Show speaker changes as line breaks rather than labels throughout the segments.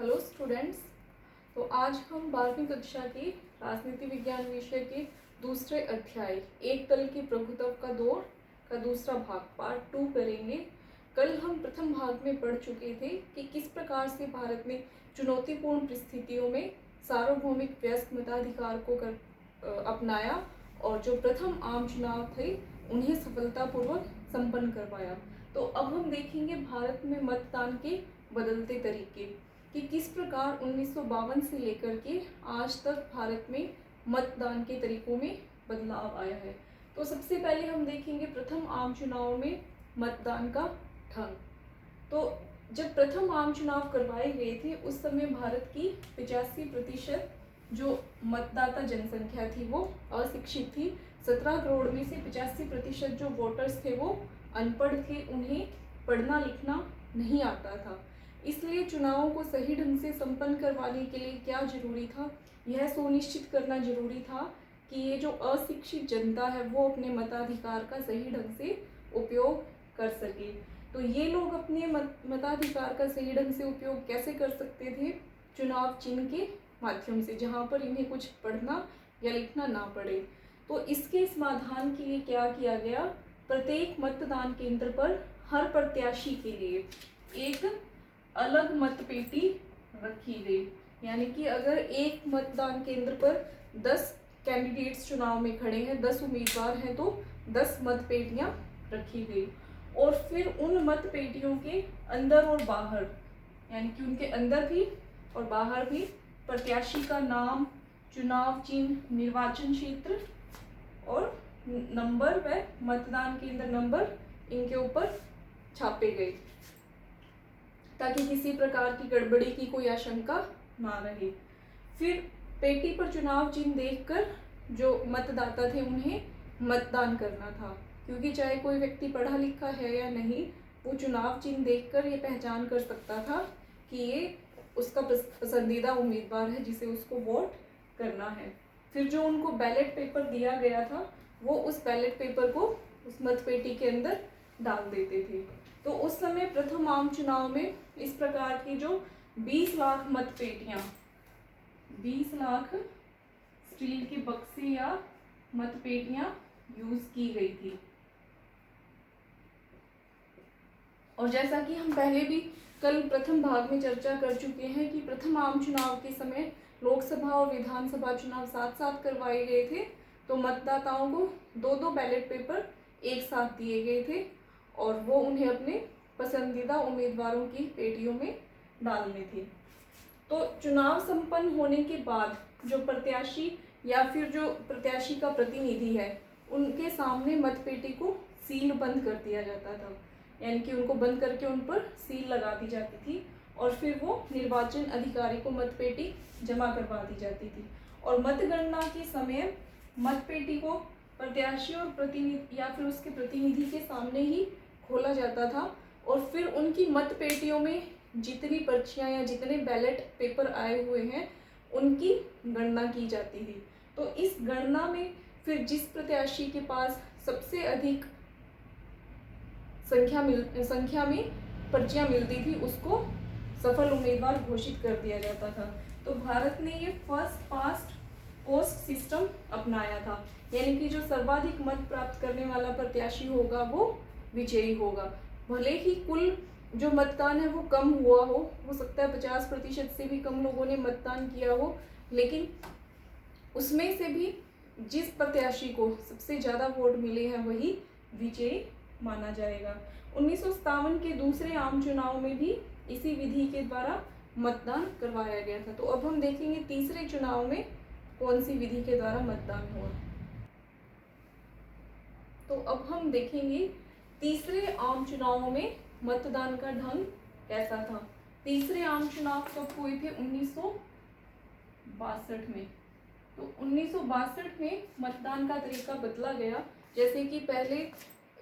Hello students. तो आज हम 12वीं कक्षा की राजनीति विज्ञान विषय के दूसरे अध्याय एक दल की प्रभुत्व का दौर का दूसरा भाग पार्ट 2 करेंगे। कल हम प्रथम भाग में पढ़ चुके थे कि किस प्रकार से भारत ने चुनौतीपूर्ण परिस्थितियों में सार्वभौमिक वयस्क मताधिकार को अपनाया और जो प्रथम आम चुनाव थे उन्हें सफलतापूर्वक संपन्न करवाया। तो अब हम देखेंगे भारत में मतदान के बदलते तरीके कि किस प्रकार 1952 से लेकर के आज तक भारत में मतदान के तरीकों में बदलाव आया है। तो सबसे पहले हम देखेंगे प्रथम आम चुनाव में मतदान का ढंग। तो जब प्रथम आम चुनाव करवाए गए थे उस समय भारत की 85% जो मतदाता जनसंख्या थी वो अशिक्षित थी। 17 करोड़ में से 85% जो वोटर्स थे वो अनपढ़ थे, उन्हें पढ़ना लिखना नहीं आता था। इसलिए चुनावों को सही ढंग से संपन्न करवाने के लिए क्या जरूरी था, यह सुनिश्चित करना जरूरी था कि ये जो अशिक्षित जनता है वो अपने मताधिकार का सही ढंग से उपयोग कर सके। तो ये लोग अपने मताधिकार का सही ढंग से उपयोग कैसे कर सकते थे? चुनाव चिन्ह के माध्यम से, जहाँ पर इन्हें कुछ पढ़ना या लिखना ना पड़े। तो इसके समाधान के लिए क्या किया गया? प्रत्येक मतदान केंद्र पर हर प्रत्याशी के लिए एक अलग मतपेटी रखी गई। यानी कि अगर एक मतदान केंद्र पर 10 कैंडिडेट्स चुनाव में खड़े हैं, 10 उम्मीदवार हैं, तो 10 मतपेटियां रखी गई। और फिर उन मतपेटियों के अंदर और बाहर, यानी कि उनके अंदर भी और बाहर भी प्रत्याशी का नाम, चुनाव चिन्ह, निर्वाचन क्षेत्र और नंबर व मतदान केंद्र नंबर इनके ऊपर छापे गए ताकि किसी प्रकार की गड़बड़ी की कोई आशंका ना रहे। फिर पेटी पर चुनाव चिन्ह देखकर जो मतदाता थे उन्हें मतदान करना था, क्योंकि चाहे कोई व्यक्ति पढ़ा लिखा है या नहीं, वो चुनाव चिन्ह देखकर ये पहचान कर सकता था कि ये उसका पसंदीदा उम्मीदवार है जिसे उसको वोट करना है। फिर जो उनको बैलेट पेपर दिया गया था वो उस बैलेट पेपर को उस मतपेटी के अंदर डाल देते थे। तो उस समय प्रथम आम चुनाव में इस प्रकार की जो 20 लाख मतपेटियां, 20 लाख स्टील के बक्से या मतपेटियां यूज की गई थी। और जैसा कि हम पहले भी कल प्रथम भाग में चर्चा कर चुके हैं कि प्रथम आम चुनाव के समय लोकसभा और विधानसभा चुनाव साथ साथ करवाए गए थे, तो मतदाताओं को 2-2 बैलेट पेपर एक साथ दिए गए थे और वो उन्हें अपने पसंदीदा उम्मीदवारों की पेटियों में डालने थे। तो चुनाव संपन्न होने के बाद जो प्रत्याशी या फिर जो प्रत्याशी का प्रतिनिधि है उनके सामने मतपेटी को सील बंद कर दिया जाता था, यानी कि उनको बंद करके उन पर सील लगा दी जाती थी और फिर वो निर्वाचन अधिकारी को मतपेटी जमा करवा दी जाती थी। और मतगणना के समय मतपेटी को प्रत्याशी और प्रतिनिधि या फिर उसके प्रतिनिधि के सामने ही खोला जाता था और फिर उनकी मतपेटियों में जितनी पर्चियां या जितने बैलेट पेपर आए हुए हैं उनकी गणना की जाती थी। तो इस गणना में फिर जिस प्रत्याशी के पास सबसे अधिक संख्या में पर्चियां मिलती थी उसको सफल उम्मीदवार घोषित कर दिया जाता था। तो भारत ने ये फर्स्ट पास्ट पोस्ट सिस्टम अपनाया था, यानी कि जो सर्वाधिक मत प्राप्त करने वाला प्रत्याशी होगा वो विजयी होगा। भले ही कुल जो मतदान है वो कम हुआ हो सकता है 50% से भी कम लोगों ने मतदान किया हो, लेकिन उसमें से भी जिस प्रत्याशी को सबसे ज़्यादा वोट मिले हैं वही विजयी माना जाएगा। 1957 के दूसरे आम चुनाव में भी इसी विधि के द्वारा मतदान करवाया गया था। तो अब हम देखेंगे तीसरे चुनाव में कौन सी विधि के द्वारा मतदान हुआ। तो अब हम देखेंगे तीसरे आम चुनाव में मतदान का ढंग कैसा था। तीसरे आम चुनाव कब हुए थे? 1962 में। तो 1962 में मतदान का तरीका बदला गया। जैसे कि पहले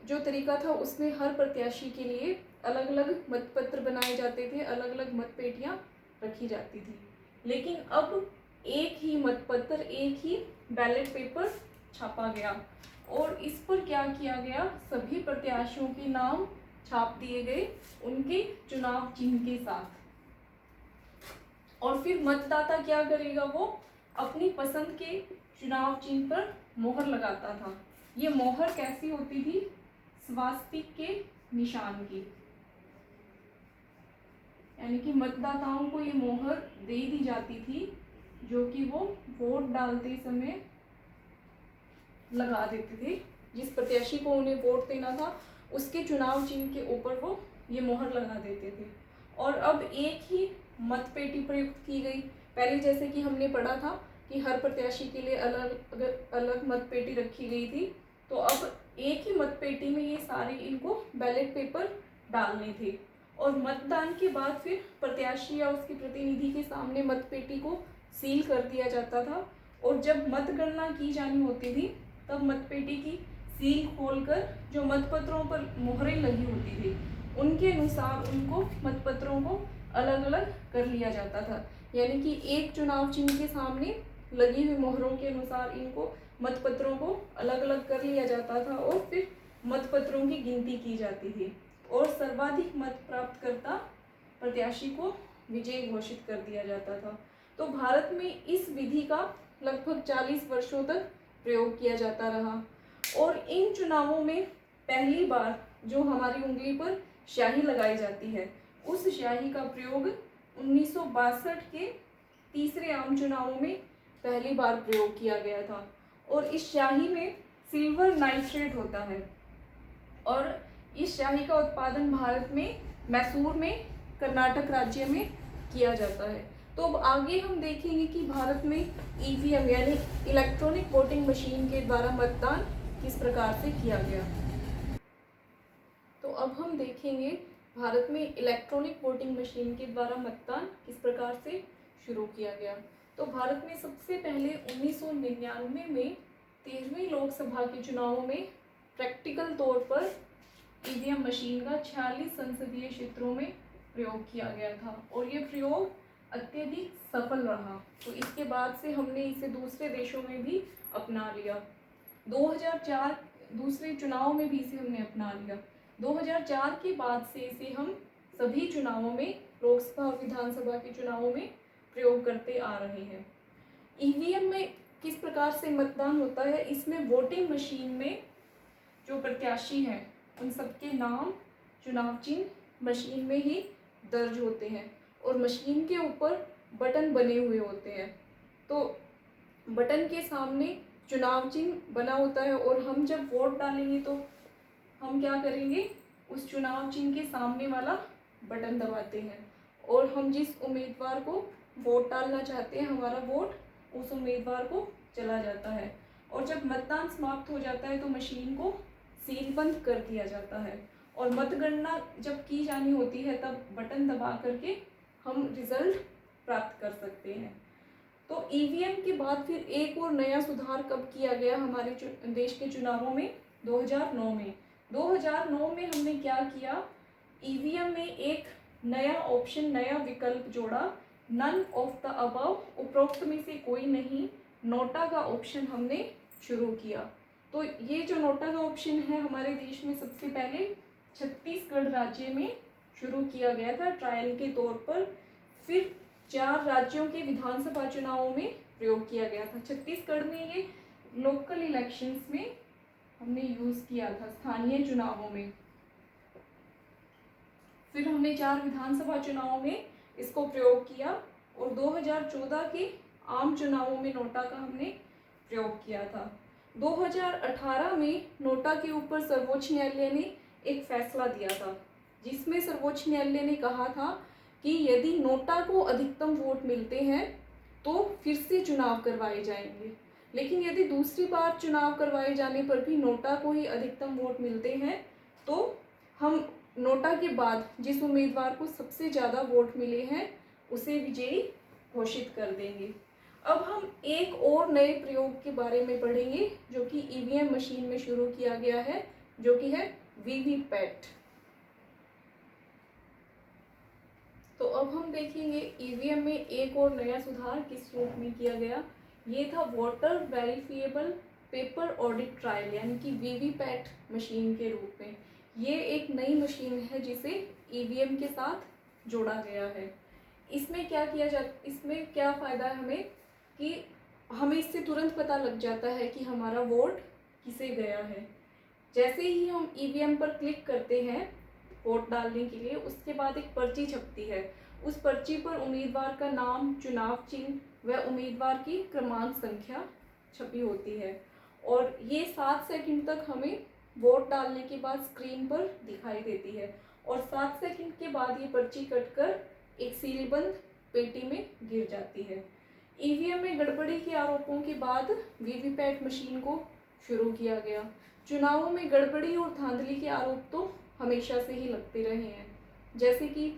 जो तरीका था उसमें हर प्रत्याशी के लिए अलग अलग मतपत्र बनाए जाते थे, अलग अलग मतपेटियां रखी जाती थी, लेकिन अब एक ही मतपत्र, एक ही बैलेट पेपर छापा गया और इस पर क्या किया गया? सभी प्रत्याशियों के नाम छाप दिए गए उनके चुनाव चिन्ह के साथ। और फिर मतदाता क्या करेगा, वो अपनी पसंद के चुनाव चिन्ह पर मोहर लगाता था। ये मोहर कैसी होती थी, स्वास्तिक के निशान की, यानी कि मतदाताओं को ये मोहर दे दी जाती थी जो कि वो वोट डालते समय लगा देते थे। जिस प्रत्याशी को उन्हें वोट देना था उसके चुनाव चिन्ह के ऊपर वो ये मोहर लगा देते थे। और अब एक ही मतपेटी प्रयुक्त की गई। पहले जैसे कि हमने पढ़ा था कि हर प्रत्याशी के लिए अलग अलग मतपेटी रखी गई थी, तो अब एक ही मतपेटी में ये सारे इनको बैलेट पेपर डालने थे। और मतदान के बाद फिर प्रत्याशी या उसके प्रतिनिधि के सामने मतपेटी को सील कर दिया जाता था। और जब मतगणना की जानी होती थी तब मतपेटी की सील खोलकर जो मतपत्रों पर मोहरें लगी होती थी उनके अनुसार उनको मतपत्रों को अलग अलग कर लिया जाता था। यानी कि एक चुनाव चिन्ह के सामने लगी हुई मोहरों के अनुसार इनको मतपत्रों को अलग अलग कर लिया जाता था और फिर मतपत्रों की गिनती की जाती थी और सर्वाधिक मत प्राप्त करता प्रत्याशी को विजयी घोषित कर दिया जाता था। तो भारत में इस विधि का लगभग 40 वर्षों तक प्रयोग किया जाता रहा। और इन चुनावों में पहली बार जो हमारी उंगली पर स्याही लगाई जाती है उस स्याही का प्रयोग 1962 के तीसरे आम चुनावों में पहली बार प्रयोग किया गया था। और इस स्याही में सिल्वर नाइट्रेट होता है और इस स्याही का उत्पादन भारत में मैसूर में कर्नाटक राज्य में किया जाता है। तो अब आगे हम देखेंगे कि भारत में ईवीएम यानी इलेक्ट्रॉनिक वोटिंग मशीन के द्वारा मतदान किस प्रकार से किया गया। तो अब हम देखेंगे भारत में इलेक्ट्रॉनिक वोटिंग मशीन के द्वारा मतदान किस प्रकार से शुरू किया गया। तो भारत में सबसे पहले 1999 में 13वीं लोकसभा के चुनावों में प्रैक्टिकल तौर पर ईवीएम मशीन का 46 संसदीय क्षेत्रों में प्रयोग किया गया था और ये प्रयोग अत्यधिक सफल रहा। तो इसके बाद से हमने इसे दूसरे देशों में भी अपना लिया। 2004 दूसरे चुनाव में भी इसे हमने अपना लिया। 2004 के बाद से इसे हम सभी चुनावों में, लोकसभा और विधानसभा के चुनावों में प्रयोग करते आ रहे हैं। ईवीएम में किस प्रकार से मतदान होता है, इसमें वोटिंग मशीन में जो प्रत्याशी हैं उन सबके नाम, चुनाव चिन्ह मशीन में ही दर्ज होते हैं और मशीन के ऊपर बटन बने हुए होते हैं। तो बटन के सामने चुनाव चिन्ह बना होता है और हम जब वोट डालेंगे तो हम क्या करेंगे, उस चुनाव चिन्ह के सामने वाला बटन दबाते हैं और हम जिस उम्मीदवार को वोट डालना चाहते हैं हमारा वोट उस उम्मीदवार को चला जाता है। और जब मतदान समाप्त हो जाता है तो मशीन को सीलबंद कर दिया जाता है और मतगणना जब की जानी होती है तब बटन दबा करके हम रिजल्ट प्राप्त कर सकते हैं। तो ईवीएम के बाद फिर एक और नया सुधार कब किया गया हमारे देश के चुनावों में, 2009 में। 2009 में हमने क्या किया, ईवीएम में एक नया ऑप्शन, नया विकल्प जोड़ा, नन ऑफ द अबव, उपरोक्त में से कोई नहीं, नोटा का ऑप्शन हमने शुरू किया। तो ये जो नोटा का ऑप्शन है हमारे देश में सबसे पहले छत्तीसगढ़ राज्य में शुरू किया गया था ट्रायल के तौर पर। फिर 4 राज्यों के विधानसभा चुनावों में प्रयोग किया गया था। छत्तीसगढ़ में ये लोकल इलेक्शंस में हमने यूज़ किया था, स्थानीय चुनावों में। फिर हमने 4 विधानसभा चुनावों में इसको प्रयोग किया और 2014 के आम चुनावों में नोटा का हमने प्रयोग किया था। 2018 में नोटा के ऊपर सर्वोच्च न्यायालय ने एक फैसला दिया था जिसमें सर्वोच्च न्यायालय ने कहा था कि यदि नोटा को अधिकतम वोट मिलते हैं तो फिर से चुनाव करवाए जाएंगे, लेकिन यदि दूसरी बार चुनाव करवाए जाने पर भी नोटा को ही अधिकतम वोट मिलते हैं तो हम नोटा के बाद जिस उम्मीदवार को सबसे ज़्यादा वोट मिले हैं उसे विजयी घोषित कर देंगे। अब हम एक और नए प्रयोग के बारे में पढ़ेंगे जो कि ईवीएम मशीन में शुरू किया गया है, जो कि है वीवीपैट। तो अब हम देखेंगे ईवीएम में एक और नया सुधार किस रूप में किया गया। ये था voter verifiable paper audit trial, यानी कि वीवीपैट मशीन के रूप में। ये एक नई मशीन है जिसे ईवीएम के साथ जोड़ा गया है। इसमें क्या फ़ायदा है हमें कि हमें इससे तुरंत पता लग जाता है कि हमारा वोट किसे गया है। जैसे ही हम ईवीएम पर क्लिक करते हैं वोट डालने के लिए, उसके बाद एक पर्ची छपती है। उस पर्ची पर उम्मीदवार का नाम, चुनाव चिन्ह व उम्मीदवार की क्रमांक संख्या छपी होती है और ये 7 सेकंड तक हमें वोट डालने के बाद स्क्रीन पर दिखाई देती है और 7 सेकंड के बाद ये पर्ची कटकर एक सीलबंद पेटी में गिर जाती है। ईवीएम में गड़बड़ी के आरोपों के बाद वीवीपैट मशीन को शुरू किया गया। चुनावों में गड़बड़ी और धांधली के आरोप तो हमेशा से ही लगते रहे हैं। जैसे कि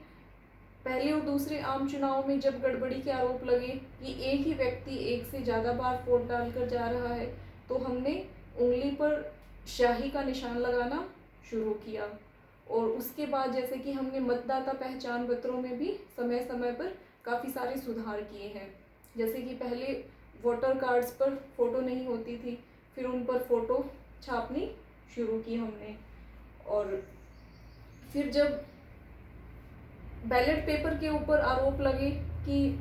पहले और दूसरे आम चुनाव में जब गड़बड़ी के आरोप लगे कि एक ही व्यक्ति एक से ज़्यादा बार वोट डालकर जा रहा है, तो हमने उंगली पर स्याही का निशान लगाना शुरू किया और उसके बाद जैसे कि हमने मतदाता पहचान पत्रों में भी समय समय पर काफ़ी सारे सुधार किए हैं। जैसे कि पहले वोटर कार्ड्स पर फ़ोटो नहीं होती थी, फिर उन पर फ़ोटो छापनी शुरू की हमने और फिर जब बैलेट पेपर के ऊपर आरोप लगे कि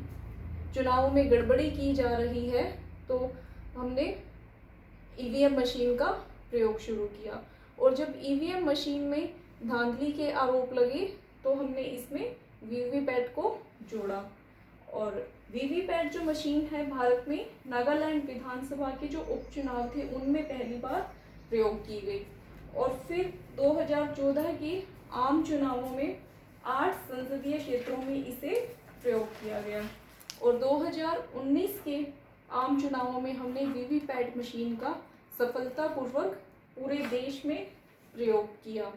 चुनाव में गड़बड़ी की जा रही है, तो हमने ईवीएम मशीन का प्रयोग शुरू किया और जब ईवीएम मशीन में धांधली के आरोप लगे तो हमने इसमें वीवीपैट को जोड़ा और वीवीपैट जो मशीन है भारत में नागालैंड विधानसभा के जो उपचुनाव थे उनमें पहली बार प्रयोग की गई और फिर 2014 के आम चुनावों में 8 संसदीय क्षेत्रों में इसे प्रयोग किया गया और 2019 के आम चुनावों में हमने वीवीपैट मशीन का सफलतापूर्वक पूरे देश में प्रयोग किया।